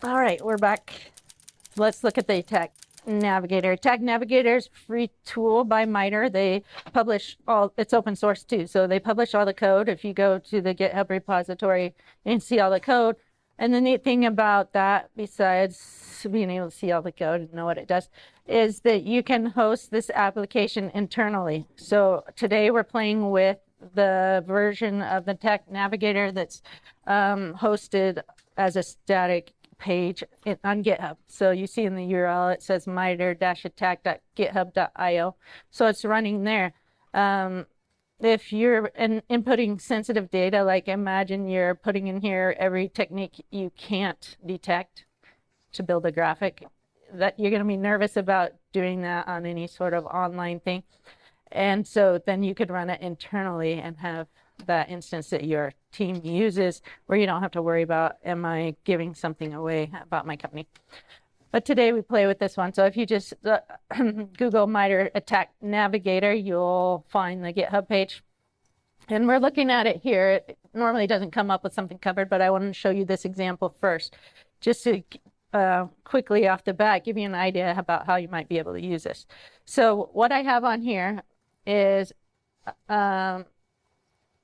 All right, we're back. Let's look at the Attack Navigator. Attack Navigator is a free tool by MITRE. They publish all, it's open source too, so they publish all the code. If you go to the GitHub repository and see all the code. And the neat thing about that, besides being able to see all the code and know what it does, is that you can host this application internally. So today we're playing with the version of the Attack Navigator that's hosted as a static page on GitHub. So you see in the URL, it says mitre-attack.github.io. So it's running there. If you're inputting sensitive data, like imagine you're putting in here every technique you can't detect to build a graphic, that you're going to be nervous about doing that on any sort of online thing. And so then you could run it internally and have that instance that your team uses where you don't have to worry about, am I giving something away about my company? But today we play with this one. So if you just Google MITRE Attack Navigator, you'll find the GitHub page. And we're looking at it here. It normally doesn't come up with something covered, but I want to show you this example first, just to quickly off the bat give you an idea about how you might be able to use this. So what I have on here is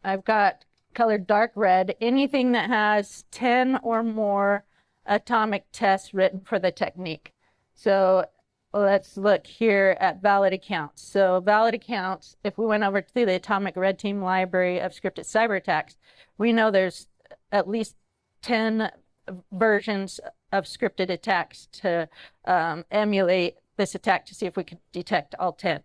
I've got colored dark red, anything that has 10 or more atomic tests written for the technique. So let's look here at valid accounts. So valid accounts, if we went over to the Atomic Red Team library of scripted cyber attacks, we know there's at least 10 versions of scripted attacks to emulate this attack to see if we can detect all 10.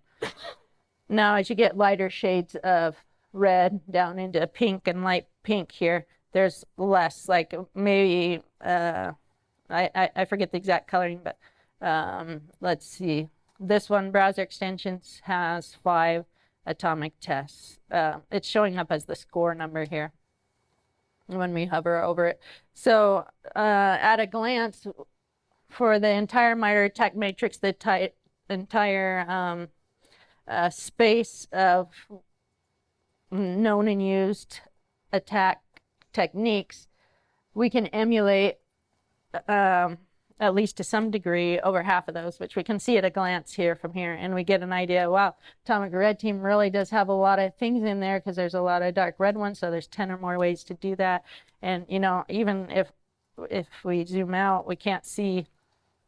Now, as you get lighter shades of red down into pink and light pink here, there's less, like maybe, I forget the exact coloring, but let's see. This one, browser extensions, has 5 atomic tests. It's showing up as the score number here when we hover over it. So at a glance, for the entire MITRE attack matrix, the entire space of known and used attack techniques, we can emulate at least to some degree over half of those, which we can see at a glance here from here, and we get an idea, wow, Atomic Red Team really does have a lot of things in there because there's a lot of dark red ones, so there's 10 or more ways to do that. And you know, even if we zoom out, we can't see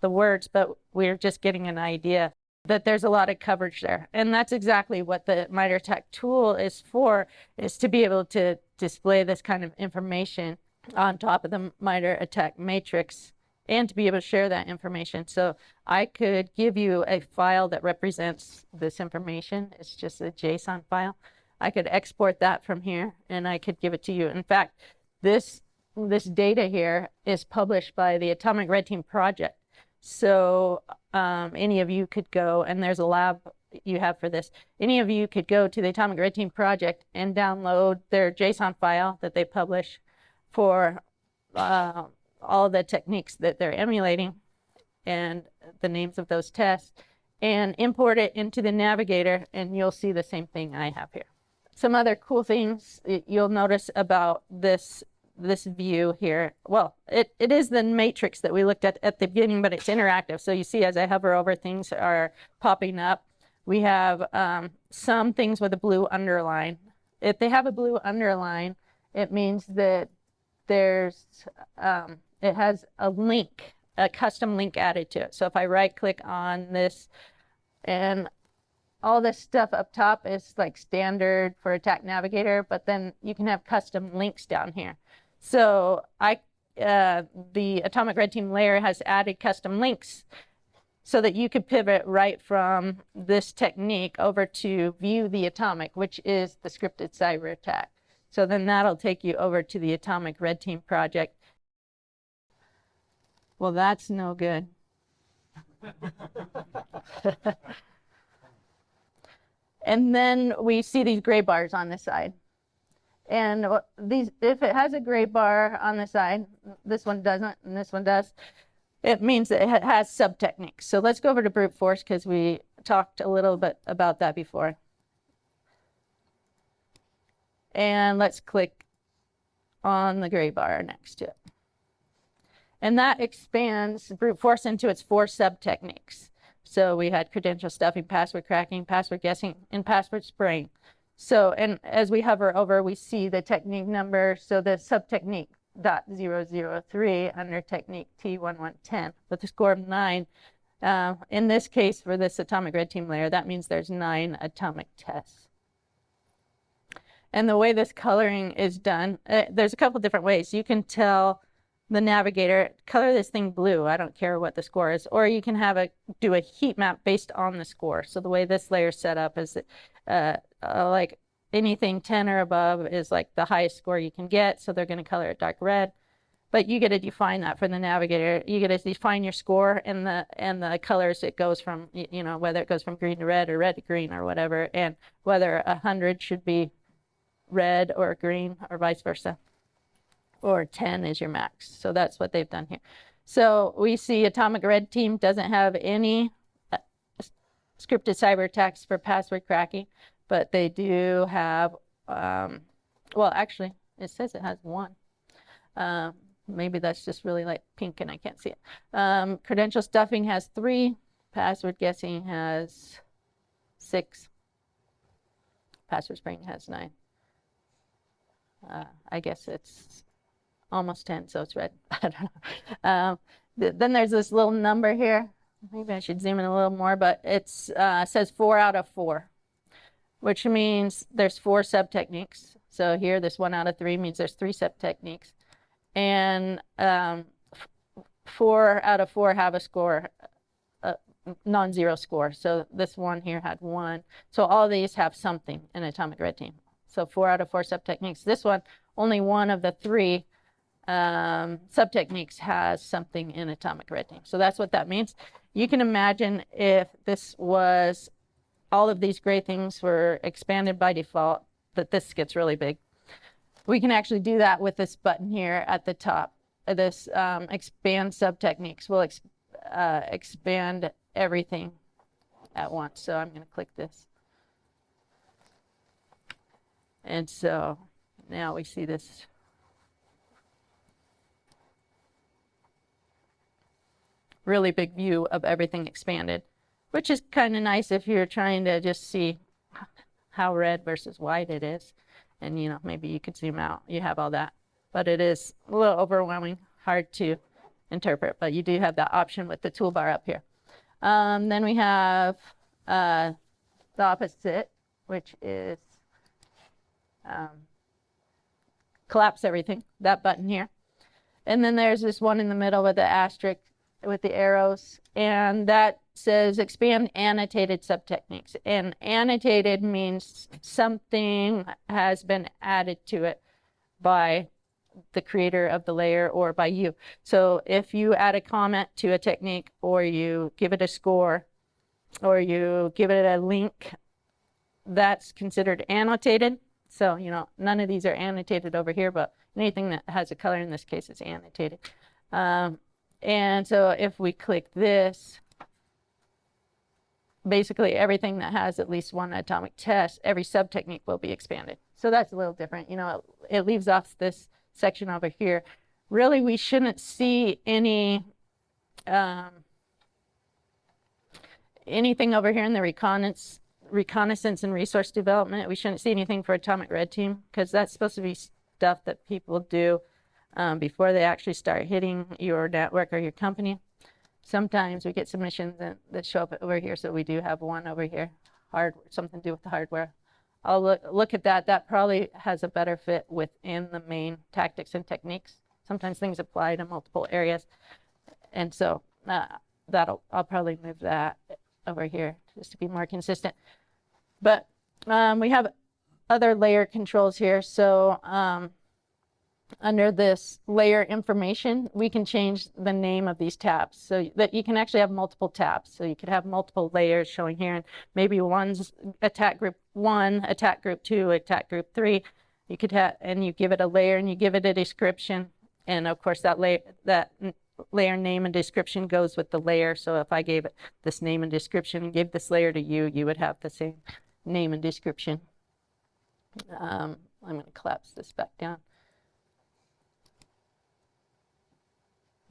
the words, but we're just getting an idea that there's a lot of coverage there. And that's exactly what the MITRE Attack tool is for, is to be able to display this kind of information on top of the MITRE Attack matrix and to be able to share that information. So I could give you a file that represents this information. It's just a JSON file. I could export that from here and I could give it to you. In fact, this data here is published by the Atomic Red Team project. So any of you could go, and there's a lab you have for this, any of you could go to the Atomic Red Team project and download their JSON file that they publish for all the techniques that they're emulating and the names of those tests, and import it into the Navigator, and you'll see the same thing I have here. Some other cool things you'll notice about this view here. Well, it is the matrix that we looked at the beginning, but it's interactive. So you see, as I hover over, things are popping up. We have some things with a blue underline. If they have a blue underline, it means that there's it has a link, a custom link added to it. So if I right click on this, and all this stuff up top is like standard for Attack Navigator, but then you can have custom links down here. So the Atomic Red Team layer has added custom links so that you could pivot right from this technique over to view the atomic, which is the scripted cyber attack. So then that'll take you over to the Atomic Red Team project. Well, that's no good. And then we see these gray bars on this side. And these, if it has a gray bar on the side, this one doesn't, and this one does, it means that it has sub-techniques. So let's go over to brute force because we talked a little bit about that before. And let's click on the gray bar next to it. And that expands brute force into its 4 sub-techniques. So we had credential stuffing, password cracking, password guessing, and password spraying. So, and as we hover over, we see the technique number. So the sub-technique .003 under technique T1110 with a score of 9. In this case, for this atomic red team layer, that means there's 9 atomic tests. And the way this coloring is done, there's a couple different ways. You can tell the navigator, color this thing blue, I don't care what the score is, or you can have do a heat map based on the score. So the way this layer is set up is like anything 10 or above is like the highest score you can get, so they're going to color it dark red. But you get to define that for the navigator. You get to define your score and the colors it goes from, you know, whether it goes from green to red or red to green or whatever, and whether 100 should be red or green or vice versa, or 10 is your max. So that's what they've done here. So we see atomic red team doesn't have any scripted cyber attacks for password cracking, but they do have, well, actually, it says it has 1. Maybe that's just really like pink and I can't see it. Credential stuffing has 3. Password guessing has 6. Password spraying has 9. I guess it's almost 10, so it's red. I don't know. Then there's this little number here. Maybe I should zoom in a little more, but it says 4 out of 4, which means there's 4 sub-techniques. So here, this 1 out of 3 means there's 3 sub-techniques. And 4 out of 4 have a score, non-zero score. So this one here had 1. So all these have something in atomic red team. So 4 out of 4 sub-techniques. This one, only 1 of the 3 sub-techniques has something in atomic red team. So that's what that means. You can imagine if this was, all of these gray things were expanded by default, that this gets really big. We can actually do that with this button here at the top. This expand sub-techniques will expand everything at once. So I'm going to click this. And so now we see this really big view of everything expanded, which is kind of nice if you're trying to just see how red versus white it is. And, you know, maybe you could zoom out. You have all that. But it is a little overwhelming, hard to interpret. But you do have that option with the toolbar up here. Then we have the opposite, which is collapse everything, that button here. And then there's this one in the middle with the asterisk with the arrows, and that says expand annotated sub-techniques. And annotated means something has been added to it by the creator of the layer or by you. So if you add a comment to a technique, or you give it a score, or you give it a link, that's considered annotated. So, you know, none of these are annotated over here, but anything that has a color in this case is annotated. And so if we click this, basically everything that has at least 1 atomic test, every sub-technique will be expanded. So that's a little different. You know, it leaves off this section over here. Really, we shouldn't see any anything over here in the reconnaissance and resource development. We shouldn't see anything for atomic red team, because that's supposed to be stuff that people do before they actually start hitting your network or your company. Sometimes we get submissions that show up over here, so we do have one over here, something to do with the hardware. I'll look at that. That probably has a better fit within the main tactics and techniques. Sometimes things apply to multiple areas, and so I'll probably move that over here just to be more consistent. But we have other layer controls here. So under this layer information, we can change the name of these tabs so that you can actually have multiple tabs. So you could have multiple layers showing here, and maybe one's attack group 1, attack group 2, attack group 3. You could have, and you give it a layer and you give it a description, and of course that layer name and description goes with the layer. So if I gave it this name and description and gave this layer to you, you would have the same name and description. I'm going to collapse this back down.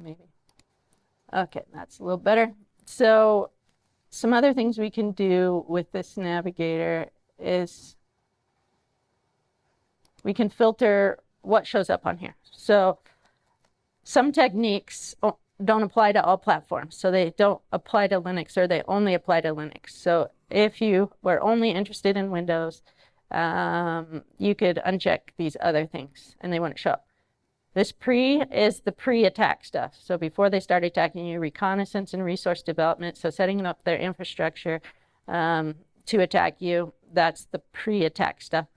maybe. Okay, that's a little better. So some other things we can do with this navigator is we can filter what shows up on here. So some techniques don't apply to all platforms. So they don't apply to Linux, or they only apply to Linux. So if you were only interested in Windows, you could uncheck these other things and they wouldn't show up. This pre is the pre-attack stuff. So before they start attacking you, reconnaissance and resource development. So setting up their infrastructure to attack you, that's the pre-attack stuff.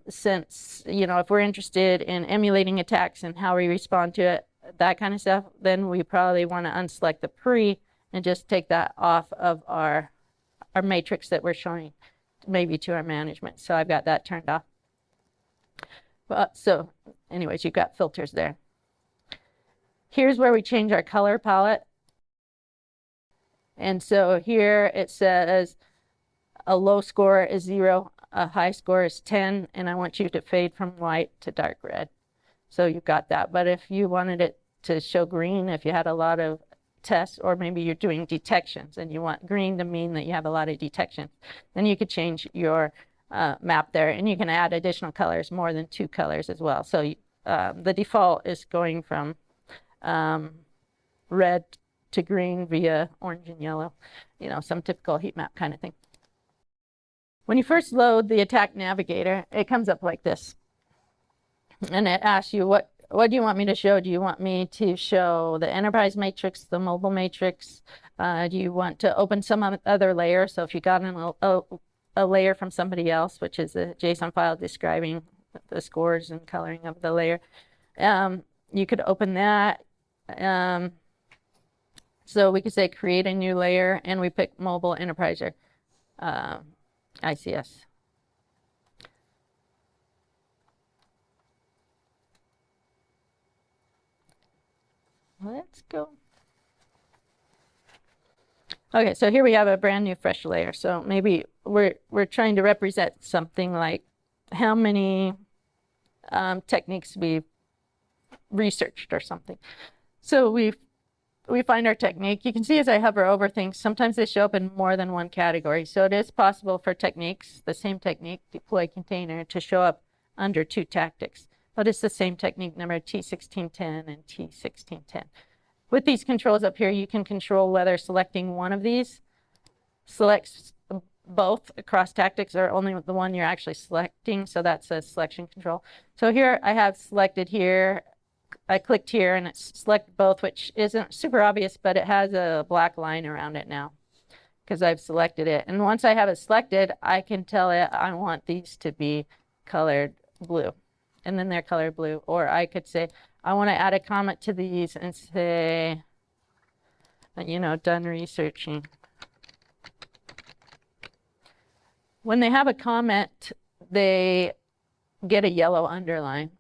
Since, you know, if we're interested in emulating attacks and how we respond to it, that kind of stuff, then we probably want to unselect the pre and just take that off of our matrix that we're showing maybe to our management. So I've got that turned off. But so anyways, you've got filters there. Here's where we change our color palette. And so here it says a low score is 0, a high score is 10, and I want you to fade from white to dark red. So you've got that. But if you wanted it to show green, if you had a lot of tests, or maybe you're doing detections and you want green to mean that you have a lot of detections, then you could change your map there, and you can add additional colors, more than 2 colors as well. So the default is going from red to green via orange and yellow, you know, some typical heat map kind of thing. When you first load the Attack Navigator, it comes up like this, and it asks you, what do you want me to show? Do you want me to show the enterprise matrix, the mobile matrix? Do you want to open some other layer? So if you got a layer from somebody else, which is a JSON file describing the scores and coloring of the layer, you could open that. So we could say create a new layer, and we pick mobile enterprise or ICS. Let's go. Okay, so here we have a brand new fresh layer. So maybe we're trying to represent something like how many techniques we've researched or something. So we find our technique. You can see as I hover over things, sometimes they show up in more than one category. So it is possible for techniques, the same technique, deploy container, to show up under 2 tactics. But it's the same technique number, T1610 and T1610. With these controls up here, you can control whether selecting one of these selects both across tactics or only the one you're actually selecting. So that's a selection control. So here I have selected here. I clicked here and it's select both, which isn't super obvious, but it has a black line around it now because I've selected it. And once I have it selected, I can tell it I want these to be colored blue, and then they're colored blue. Or I could say I want to add a comment to these and say, you know, done researching. When they have a comment, they get a yellow underline.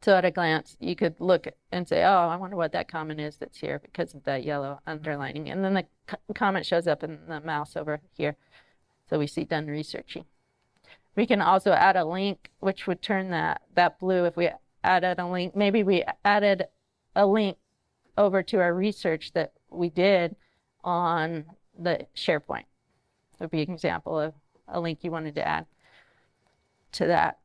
So at a glance, you could look and say, oh, I wonder what that comment is that's here because of that yellow underlining. And then the comment shows up in the mouse over here. So we see done researching. We can also add a link, which would turn that blue. If we added a link, maybe we added a link over to our research that we did on the SharePoint. That would be an example of a link you wanted to add to that.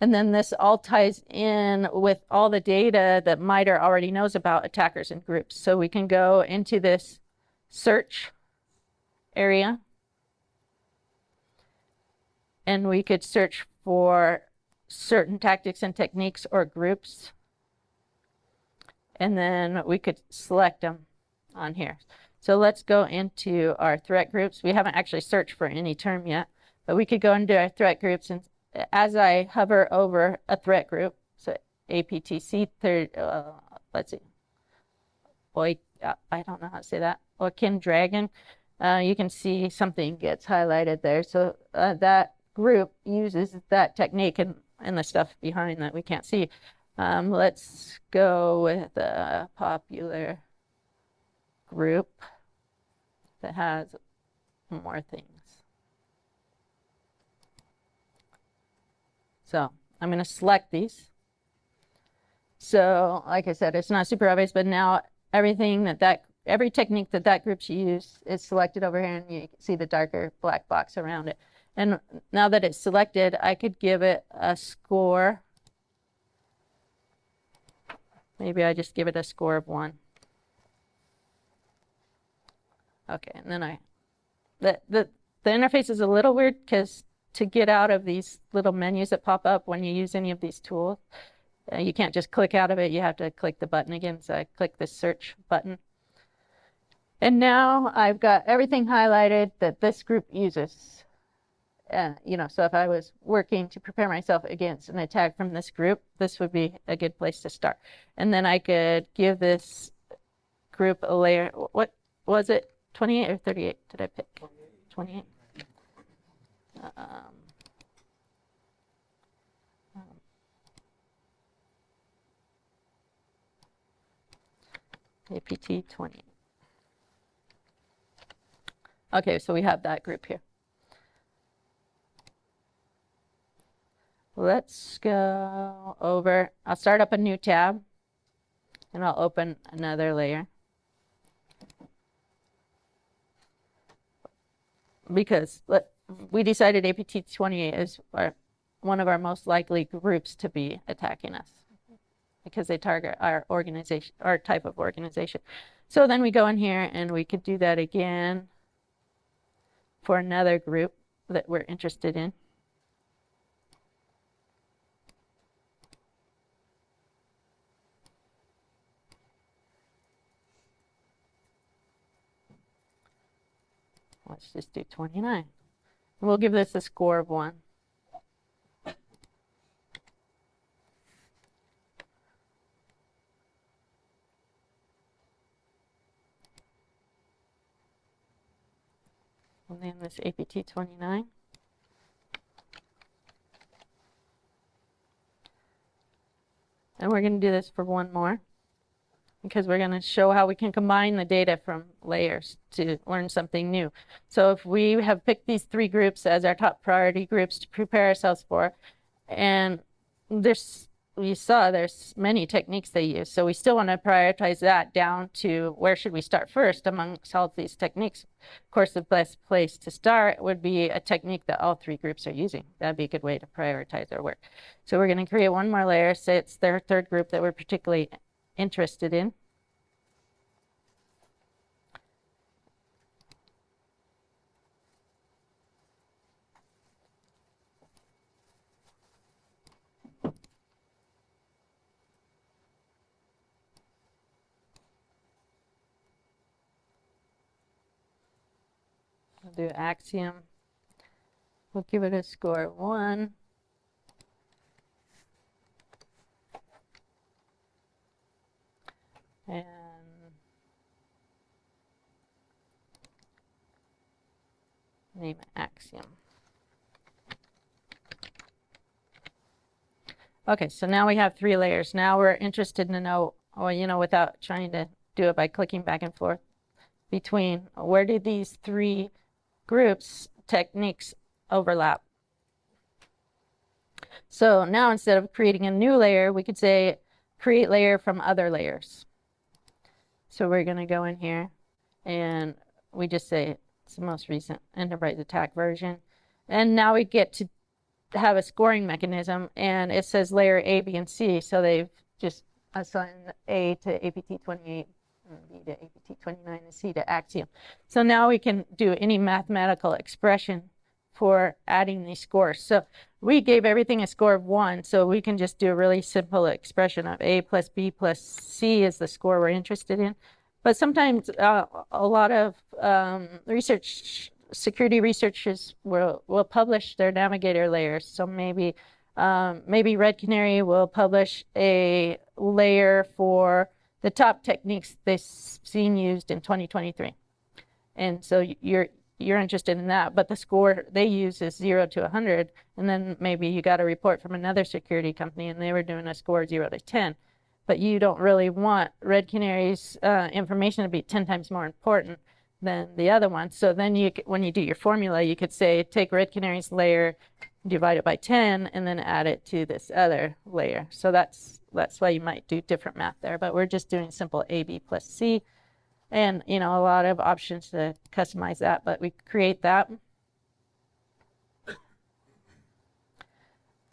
And then this all ties in with all the data that MITRE already knows about attackers and groups. So we can go into this search area, and we could search for certain tactics and techniques or groups. And then we could select them on here. So let's go into our threat groups. We haven't actually searched for any term yet, but we could go into our threat groups, and as I hover over a threat group, so APTC, let's see, I don't know how to say that, Hackin Dragon, you can see something gets highlighted there. So that group uses that technique and the stuff behind that we can't see. Let's go with a popular group that has more things. So I'm going to select these. So like I said, it's not super obvious, but now everything every technique that groups use is selected over here, and you can see the darker black box around it. And now that it's selected, I could give it a score. Maybe I just give it a score of 1. Okay, and then the interface is a little weird because to get out of these little menus that pop up when you use any of these tools, you can't just click out of it. You have to click the button again. So I click the search button. And now I've got everything highlighted that this group uses. You know, so if I was working to prepare myself against an attack from this group, this would be a good place to start. And then I could give this group a layer. What was it? 28 or 38 did I pick? 28. APT 28. Okay, so we have that group here. Let's go over. I'll start up a new tab, and I'll open another layer. Because we decided APT 28 is one of our most likely groups to be attacking us, because they target our organization, our type of organization. So then we go in here and we could do that again for another group that we're interested in. Let's just do 29. We'll give this a score of 1. And then this APT 29. And we're going to do this for 1 more, because we're going to show how we can combine the data from layers to learn something new. So if we have picked these 3 groups as our top priority groups to prepare ourselves for, and you saw there's many techniques they use, so we still want to prioritize that down to where should we start first amongst all of these techniques. Of course, the best place to start would be a technique that all 3 groups are using. That'd be a good way to prioritize our work. So we're going to create 1 more layer, say it's their 3rd group that we're particularly interested in. We'll do Axiom. We'll give it a score of 1. And name it Axiom. Okay, so now we have 3 layers. Now we're interested to know, without trying to do it by clicking back and forth between, where did these 3 groups techniques overlap? So now instead of creating a new layer, we could say create layer from other layers. So we're going to go in here and we just say it's the most recent enterprise attack version. And now we get to have a scoring mechanism, and it says layer A, B, and C. So they've just assigned A to APT 28, B to APT 29, and C to Axiom. So now we can do any mathematical expression for adding these scores. So we gave everything a score of 1, so we can just do a really simple expression of A plus B plus C is the score we're interested in. But sometimes a lot of security researchers will publish their Navigator layers. So maybe Red Canary will publish a layer for the top techniques they've seen used in 2023. And so you're interested in that, but the score they use is 0 to 100, and then maybe you got a report from another security company and they were doing a score 0 to 10, but you don't really want Red Canary's information to be 10 times more important than the other one. So then when you do your formula, you could say take Red Canary's layer divide it by 10, and then add it to this other layer. So that's why you might do different math there, but we're just doing simple AB plus C. And, you know, a lot of options to customize that, but we create that.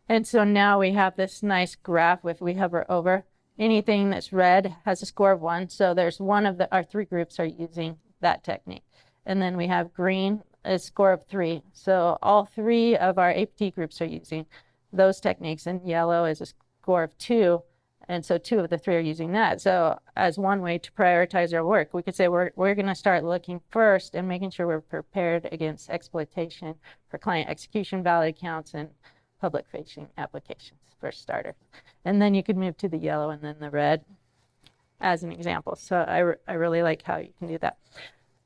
And so now we have this nice graph. If we hover over, anything that's red has a score of 1. So there's one of our 3 groups are using that technique. And then we have green, a score of 3. So all 3 of our APT groups are using those techniques, and yellow is a score of 2. And so 2 of the 3 are using that. So as one way to prioritize our work, we could say we're going to start looking first and making sure we're prepared against exploitation for client execution, valid accounts, and public-facing applications for starter. And then you could move to the yellow and then the red as an example. So I really like how you can do that.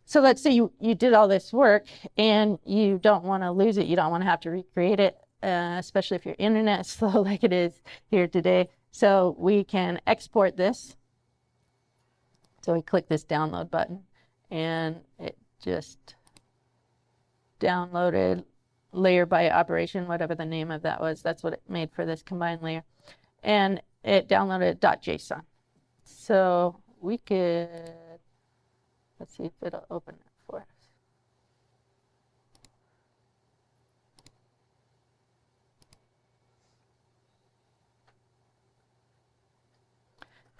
So let's say you did all this work and you don't want to lose it. You don't want to have to recreate it, especially if your internet is slow like it is here today. So we can export this. So we click this download button and it just downloaded layer by operation, whatever the name of that was. That's what it made for this combined layer. And it downloaded .json. So we could, let's see if it'll open it for us.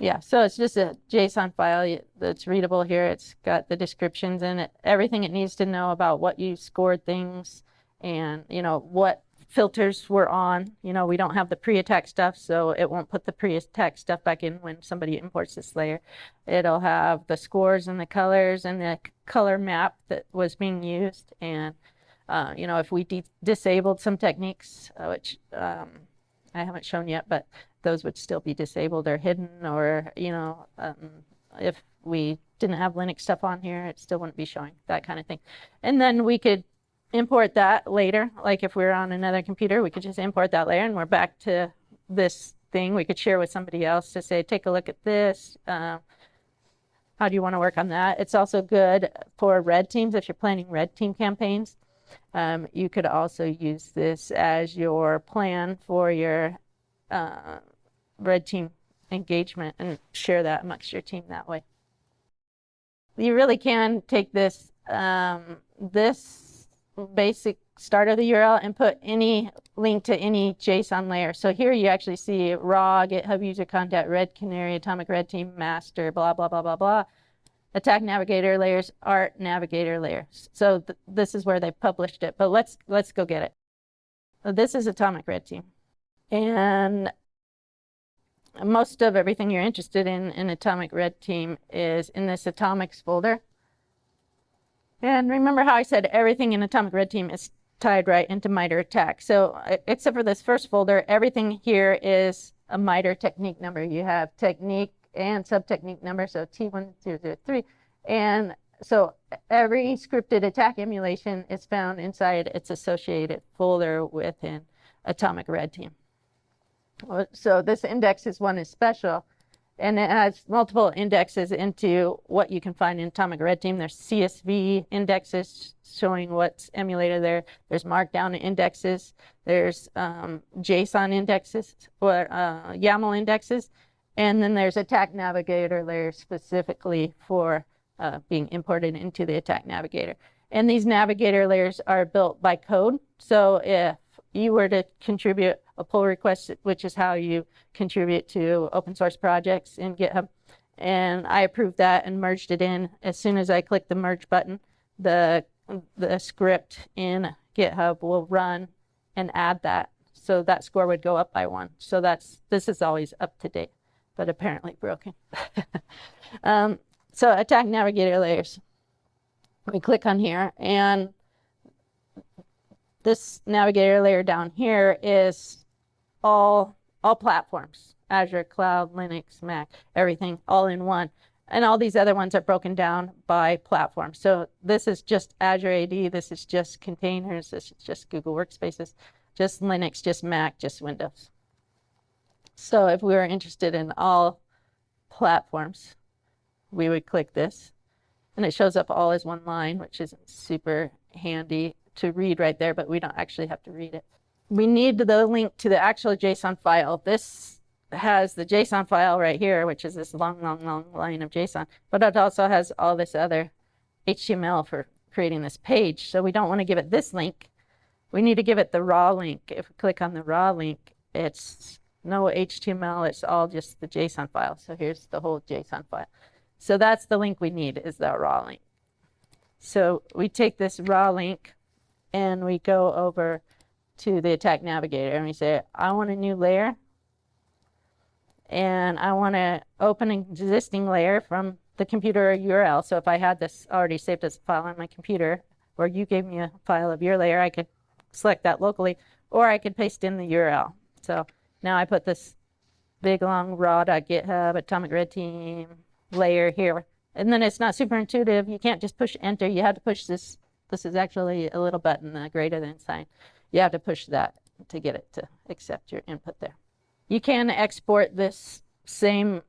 Yeah, so it's just a JSON file that's readable here. It's got the descriptions in it, everything it needs to know about what you scored things and, you know, what filters were on. You know, we don't have the pre-attack stuff, so it won't put the pre-attack stuff back in when somebody imports this layer. It'll have the scores and the colors and the color map that was being used. And, you know, if we disabled some techniques, which I haven't shown yet, but those would still be disabled or hidden, or, you know, if we didn't have Linux stuff on here, it still wouldn't be showing, that kind of thing. And then we could import that later. Like if we're on another computer, we could just import that layer and we're back to this thing. We could share with somebody else to say, take a look at this. How do you want to work on that? It's also good for red teams. If you're planning red team campaigns, you could also use this as your plan for your red team engagement and share that amongst your team that way. You really can take this this basic start of the URL and put any link to any JSON layer. So here you actually see raw, GitHub user contact, red canary, atomic red team, master, blah, blah, blah, blah, blah. Attack navigator layers, art navigator layers. So this is where they published it, but let's go get it. So this is atomic red team. And most of everything you're interested in atomic red team is in this atomics folder. And remember how I said everything in atomic red team is tied right into MITRE ATT&CK. So except for this first folder, everything here is a MITRE technique number. You have technique and sub-technique number, so T1003. And so every scripted attack emulation is found inside its associated folder within atomic red team. So this indexes one is special, and it has multiple indexes into what you can find in atomic red team. There's CSV indexes showing what's emulated there. There's markdown indexes. There's JSON indexes or YAML indexes. And then there's attack navigator layers specifically for being imported into the attack navigator. And these navigator layers are built by code. So if you were to contribute a pull request, which is how you contribute to open source projects in GitHub, and I approved that and merged it in. As soon as I click the merge button, the script in GitHub will run and add that. So that score would go up by 1. So this is always up to date, but apparently broken. So attack navigator layers. We click on here, and this navigator layer down here is all platforms, Azure, Cloud, Linux, Mac, everything all in one. And all these other ones are broken down by platform. So this is just Azure AD, this is just containers, this is just Google Workspaces, just Linux, just Mac, just Windows. So if we were interested in all platforms, we would click this, and it shows up all as one line, which isn't super handy to read right there, but we don't actually have to read it. we need the link to the actual JSON file. This has the JSON file right here, which is this long line of JSON, but it also has all this other HTML for creating this page. So we don't want to give it this link. We need to give it the raw link. If we click on the raw link, it's no HTML, it's all just the JSON file. So here's the whole JSON file. So that's the link we need, is the raw link. So we take this raw link and we go over to the Attack Navigator and we say, I want a new layer and I want to open an existing layer from the computer URL. So if I had this already saved as a file on my computer, or you gave me a file of your layer, I could select that locally, or I could paste in the URL. So now I put this big long raw.github atomic red team layer here. And then it's not super intuitive. You can't just push enter. You have to push this. This is actually a little button, the greater than sign. You have to push that to get it to accept your input there. You can export this same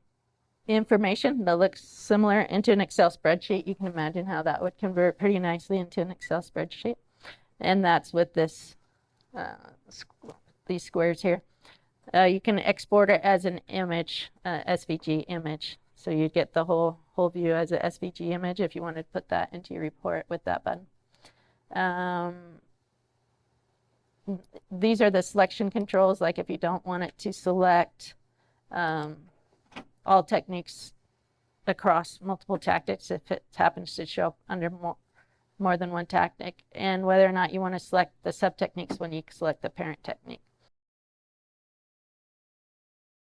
information that looks similar into an Excel spreadsheet. You can imagine how that would convert pretty nicely into an Excel spreadsheet. And that's with this, these squares here. You can export it as an image, SVG image. So you get the whole view as a SVG image if you wanted to put that into your report with that button. These are the selection controls, like if you don't want it to select all techniques across multiple tactics, if it happens to show up under more than one tactic, and whether or not you want to select the sub-techniques when you select the parent technique.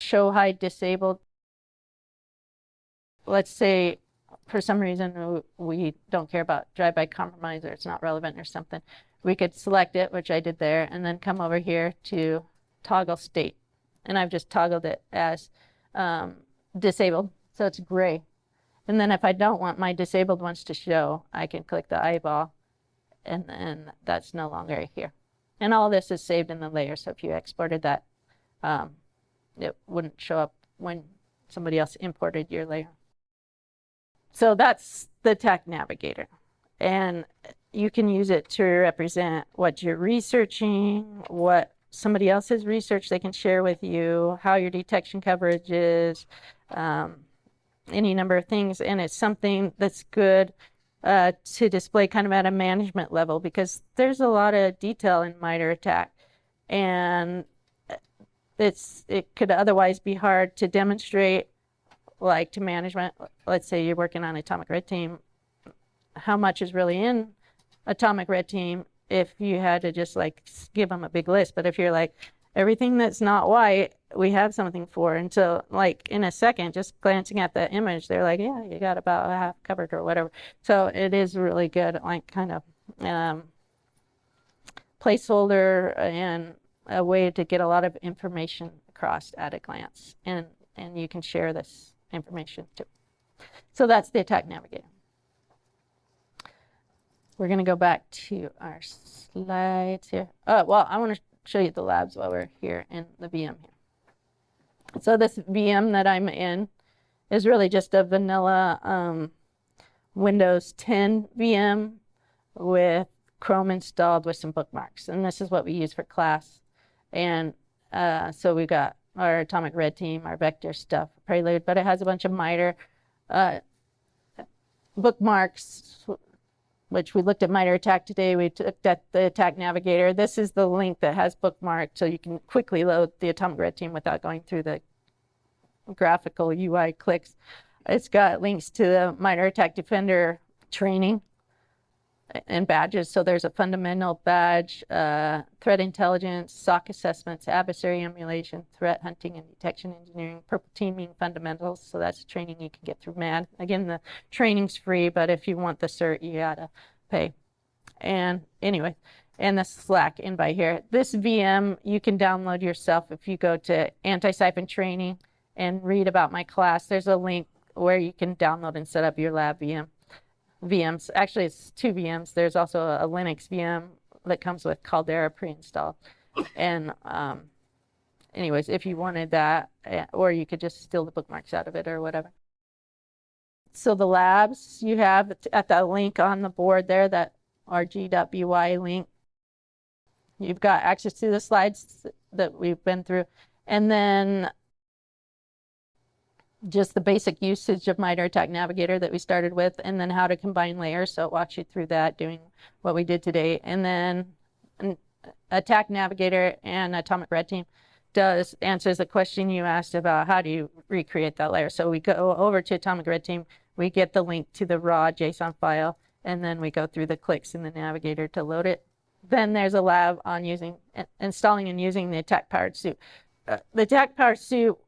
Show hide disabled. Let's say for some reason we don't care about drive-by compromise, or it's not relevant or something. We could select it, which I did there, and then come over here to toggle state. And I've just toggled it as disabled, so it's gray. And then if I don't want my disabled ones to show, I can click the eyeball, and then that's no longer here. And all this is saved in the layer, so if you exported that, it wouldn't show up when somebody else imported your layer. So that's the Attack Navigator. And you can use it to represent what you're researching, what somebody else has researched they can share with you, how your detection coverage is, any number of things. And it's something that's good to display kind of at a management level, because there's a lot of detail in MITRE ATT&CK, and it could otherwise be hard to demonstrate, like to management. Let's say you're working on Atomic Red Team, how much is really in Atomic Red Team if you had to just like give them a big list. But if you're like, everything that's not white, we have something for. And so like in a second, just glancing at the image, they're like, yeah, you got about half covered or whatever. So it is really good, like kind of placeholder and a way to get a lot of information across at a glance. And you can share this information too. So that's the Attack Navigator. We're going to go back to our slides here. Oh, well, I want to show you the labs while we're here in the VM here. So this VM that I'm in is really just a vanilla Windows 10 VM with Chrome installed with some bookmarks. And this is what we use for class. And so we've got our Atomic Red Team, our vector stuff, Prelude, but it has a bunch of MITRE bookmarks, which we looked at MITRE ATT&CK today. We looked at the Attack Navigator. This is the link that has bookmarked, so you can quickly load the Atomic Red Team without going through the graphical UI clicks. It's got links to the MITRE ATT&CK Defender training and badges. So there's a fundamental badge, threat intelligence, SOC assessments, adversary emulation, threat hunting and detection engineering, purple teaming fundamentals. So that's training you can get through MAD. Again, the training's free, but if you want the cert, you gotta pay. And anyway, and the Slack invite here. This VM you can download yourself if you go to Antisyphon Training and read about my class. There's a link where you can download and set up your lab VMs. Actually, it's two VMs. There's also a Linux VM that comes with Caldera pre-installed. And anyways, if you wanted that, or you could just steal the bookmarks out of it or whatever. So the labs you have at that link on the board there, that rg.by link, you've got access to the slides that we've been through, and then just the basic usage of MITRE ATT&CK Navigator that we started with, and then how to combine layers. So it walks you through that, doing what we did today. And then Attack Navigator and Atomic Red Team answers the question you asked about how do you recreate that layer. So we go over to Atomic Red Team, we get the link to the raw JSON file, and then we go through the clicks in the Navigator to load it. Then there's a lab on installing and using the Attack Powered Suit. The Attack Powered Suit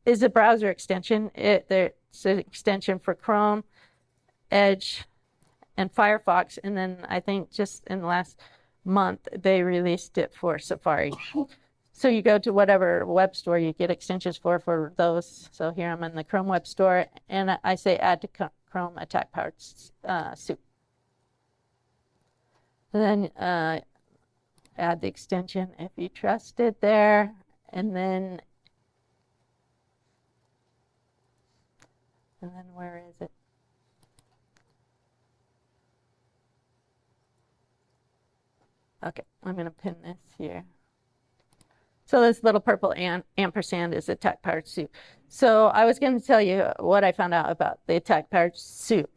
is a browser extension. It's an extension for Chrome, Edge, and Firefox. And then I think just in the last month, they released it for Safari. So you go to whatever web store you get extensions for those. So here I'm in the Chrome web store, and I say add to Chrome Attack Powered Suit. And then add the extension if you trust it there, and then where is it? Okay, I'm going to pin this here. So this little purple ampersand is Attack Powered Suit. So I was going to tell you what I found out about the Attack Powered Suit.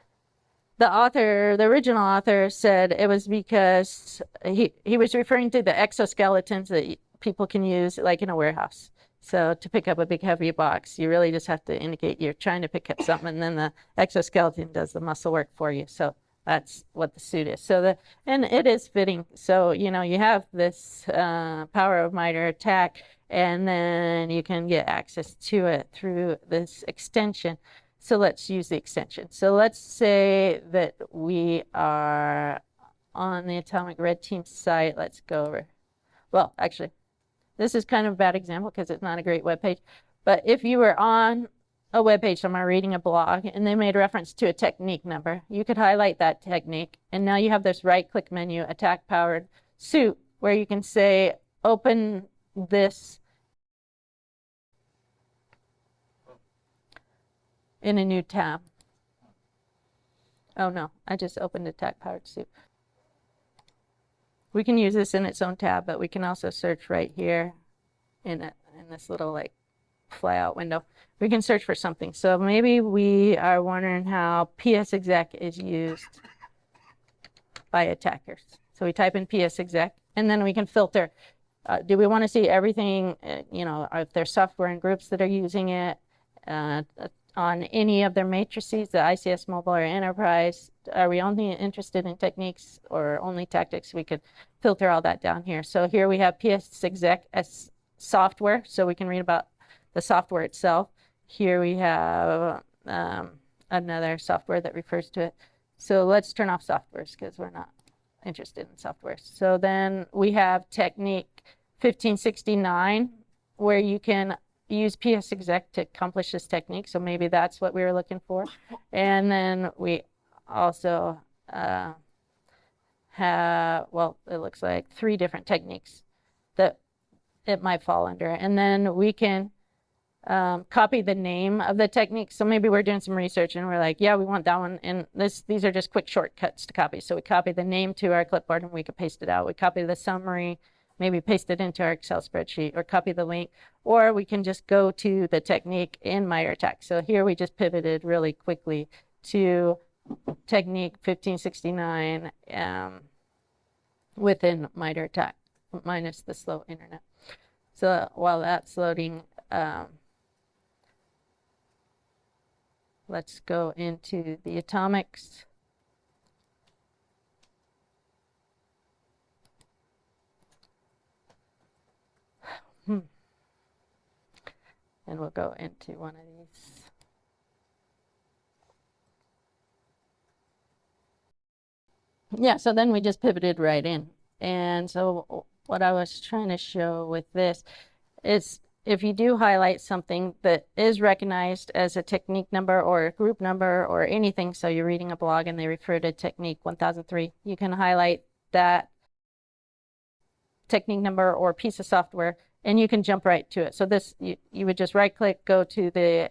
The original author said it was because he was referring to the exoskeletons that people can use like in a warehouse. So to pick up a big heavy box, you really just have to indicate you're trying to pick up something, and then the exoskeleton does the muscle work for you. So that's what the suit is. And it is fitting. So, you have this power of MITRE ATT&CK, and then you can get access to it through this extension. So let's use the extension. So let's say that we are on the Atomic Red Team site. Let's go over. Well, actually, this is kind of a bad example because it's not a great web page. But if you were on a web page somewhere reading a blog and they made reference to a technique number, you could highlight that technique. And now you have this right-click menu, Attack Powered Suit, where you can say, open this in a new tab. Oh no, I just opened Attack Powered Suit. We can use this in its own tab, but we can also search right here in this little like flyout window. We can search for something. So maybe we are wondering how PS-exec is used by attackers. So we type in PS-exec, and then we can filter. Do we want to see everything, if there's software and groups that are using it on any of their matrices, the ICS Mobile or Enterprise? Are we only interested in techniques or only tactics? We could filter all that down here. So here we have PS-exec as software, so we can read about the software itself. Here we have another software that refers to it. So let's turn off softwares because we're not interested in software. So then we have technique 1569, where you can use PS-exec to accomplish this technique. So maybe that's what we were looking for. And then we also have, well, it looks like 3 different techniques that it might fall under. And then we can copy the name of the technique. So maybe we're doing some research and we're like, yeah, we want that one. And these are just quick shortcuts to copy. So we copy the name to our clipboard and we can paste it out. We copy the summary, maybe paste it into our Excel spreadsheet, or copy the link, or we can just go to the technique in MITRE ATT&CK. So here we just pivoted really quickly to technique 1569 within MITRE ATT&CK, minus the slow internet. So while that's loading, let's go into the atomics. And we'll go into one of these. Yeah, so then we just pivoted right in. And so what I was trying to show with this is if you do highlight something that is recognized as a technique number or a group number or anything, so you're reading a blog and they refer to technique 1003, you can highlight that technique number or piece of software and you can jump right to it. So this, you would just right click, go to the,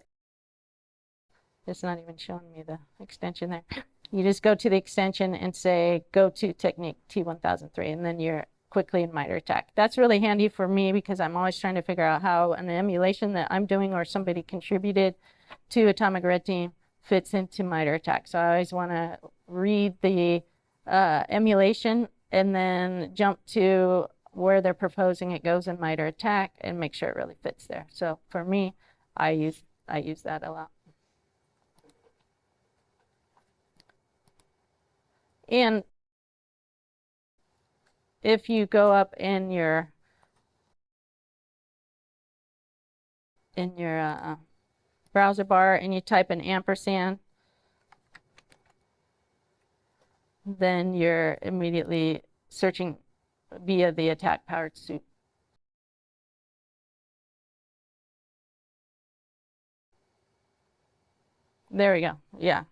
it's not even showing me the extension there. You just go to the extension and say, go to technique T1003, and then you're quickly in MITRE ATT&CK. That's really handy for me because I'm always trying to figure out how an emulation that I'm doing or somebody contributed to Atomic Red Team fits into MITRE ATT&CK. So I always want to read the emulation and then jump to where they're proposing it goes in MITRE ATT&CK and make sure it really fits there. So for me, I use that a lot. And if you go up in your browser bar and you type in ampersand, then you're immediately searching via the Attack Powered Suit. There we go. Yeah.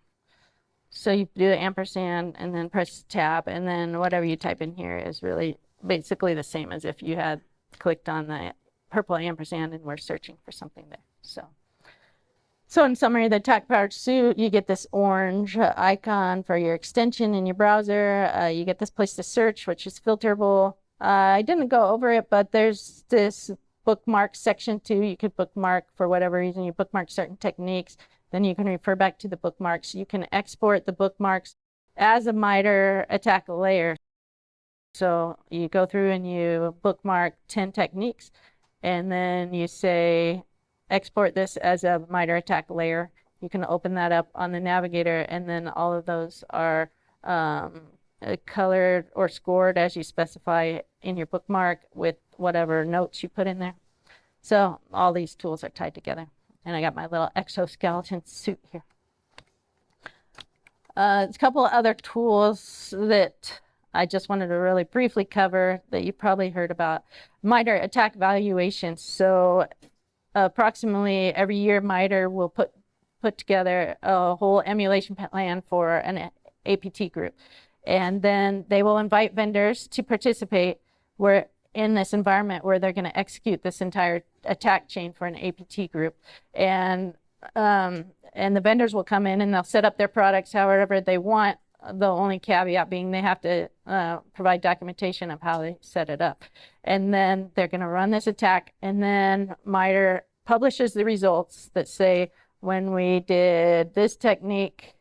So you do the ampersand and then press tab, and then whatever you type in here is really basically the same as if you had clicked on the purple ampersand and were searching for something there. So in summary, the Attack Powered Suit, you get this orange icon for your extension in your browser. You get this place to search, which is filterable. I didn't go over it, but there's this bookmark section too. You could bookmark for whatever reason. You bookmark certain techniques. Then you can refer back to the bookmarks. You can export the bookmarks as a MITRE ATT&CK layer. So you go through and you bookmark 10 techniques, and then you say, export this as a MITRE ATT&CK layer. You can open that up on the Navigator, and then all of those are colored or scored as you specify in your bookmark with whatever notes you put in there. So all these tools are tied together. And I got my little exoskeleton suit here. A couple of other tools that I just wanted to really briefly cover that you probably heard about. MITRE ATT&CK valuations. So approximately every year, MITRE will put together a whole emulation plan for an APT group. And then they will invite vendors to participate in this environment where they're going to execute this entire attack chain for an APT group. And the vendors will come in and they'll set up their products however they want. The only caveat being they have to provide documentation of how they set it up. And then they're going to run this attack, and then MITRE publishes the results that say, when we did this technique,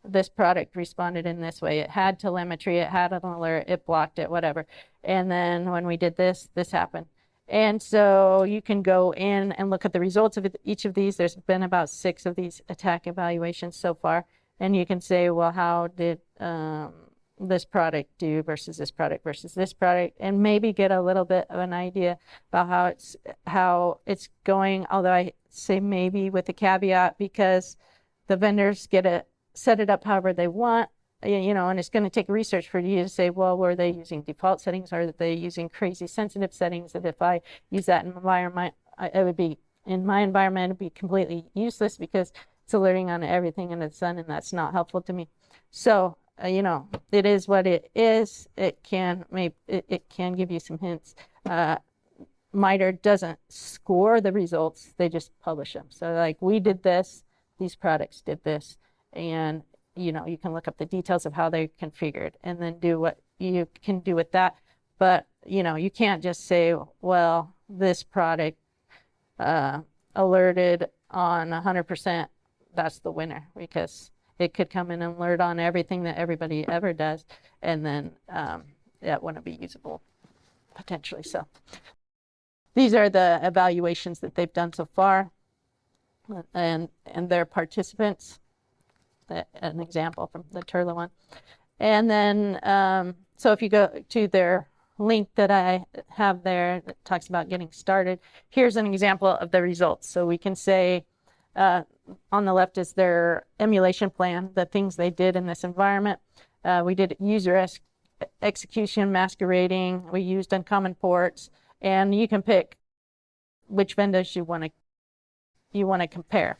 this product responded in this way. It had telemetry, it had an alert, it blocked it, whatever. And then when we did this, this happened. And so you can go in and look at the results of each of these. There's been about 6 of these attack evaluations so far. And you can say, well, how did this product do versus this product versus this product, and maybe get a little bit of an idea about how it's going. Although I say maybe with a caveat, because the vendors get to set it up however they want, you know, and it's going to take research for you to say, well, were they using default settings, or are they using crazy sensitive settings that if I use that environment, it would be in my environment, it'd be completely useless because it's alerting on everything under the sun, and that's not helpful to me. So you know, it is what it is. It can give you some hints. MITRE doesn't score the results, they just publish them. So like, we did this, these products did this, and you know, you can look up the details of how they're configured and then do what you can do with that. But you know, you can't just say, well, this product alerted on 100%, that's the winner, because it could come in and alert on everything that everybody ever does, and then that wouldn't be usable potentially. So these are the evaluations that they've done so far, and their participants. An example from the Turla one. And then, so if you go to their link that I have there that talks about getting started, here's an example of the results. So we can say, on the left is their emulation plan, the things they did in this environment. We did user execution, masquerading, we used uncommon ports, and you can pick which vendors you want to compare.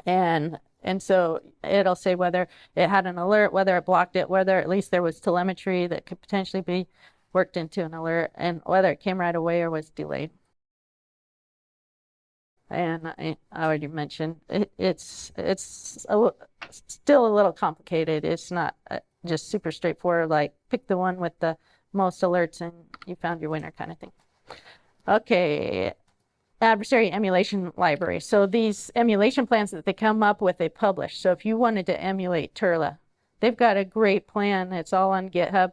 And so it'll say whether it had an alert, whether it blocked it, whether at least there was telemetry that could potentially be worked into an alert, and whether it came right away or was delayed. And I already mentioned it's still a little complicated. It's not just super straightforward, like pick the one with the most alerts and you found your winner kind of thing. Okay, adversary emulation library. So these emulation plans that they come up with, they publish. So if you wanted to emulate Turla, they've got a great plan. It's all on GitHub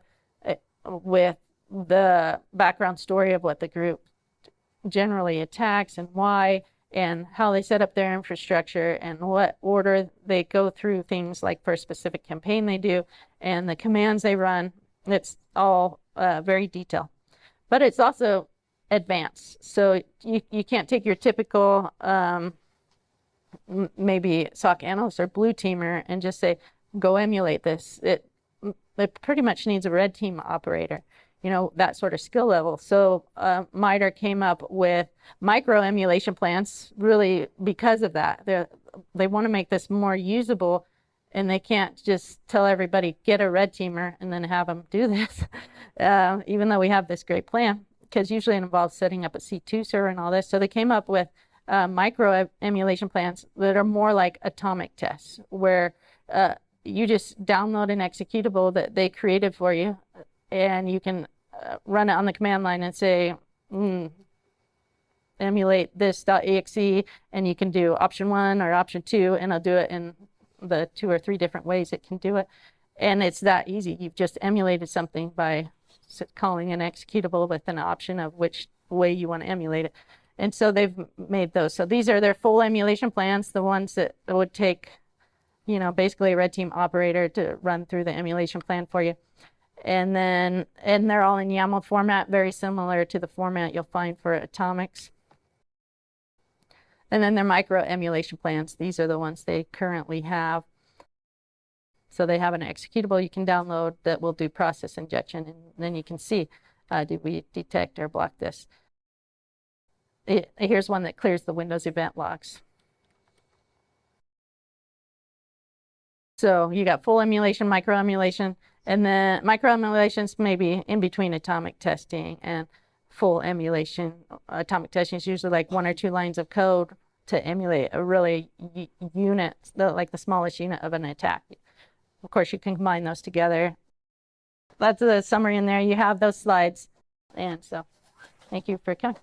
with the background story of what the group generally attacks and why, and how they set up their infrastructure and what order they go through things like for a specific campaign they do and the commands they run. It's all very detailed, but it's also advanced. So you can't take your typical maybe SOC analyst or blue teamer and just say, go emulate this. It pretty much needs a red team operator, you know, that sort of skill level. So MITRE came up with micro emulation plans really because of that. They want to make this more usable, and they can't just tell everybody, get a red teamer and then have them do this, even though we have this great plan, because usually it involves setting up a C2 server and all this. So they came up with micro emulation plans that are more like atomic tests, where you just download an executable that they created for you, and you can run it on the command line and say, emulate this.exe, and you can do option 1 or option 2, and it'll do it in the 2 or 3 different ways it can do it. And it's that easy. You've just emulated something by calling an executable with an option of which way you want to emulate it. And so they've made those. So these are their full emulation plans, the ones that would take, you know, basically a red team operator to run through the emulation plan for you. And they're all in YAML format, very similar to the format you'll find for atomics. And then their micro emulation plans. These are the ones they currently have. So they have an executable you can download that will do process injection, and then you can see, did we detect or block this? Here's one that clears the Windows event logs. So you got full emulation, micro emulation, and then micro emulations maybe in between atomic testing and full emulation. Atomic testing is usually like 1 or 2 lines of code to emulate a really unit, like the smallest unit of an attack. Of course, you can combine those together. That's the summary in there. You have those slides. And so thank you for coming.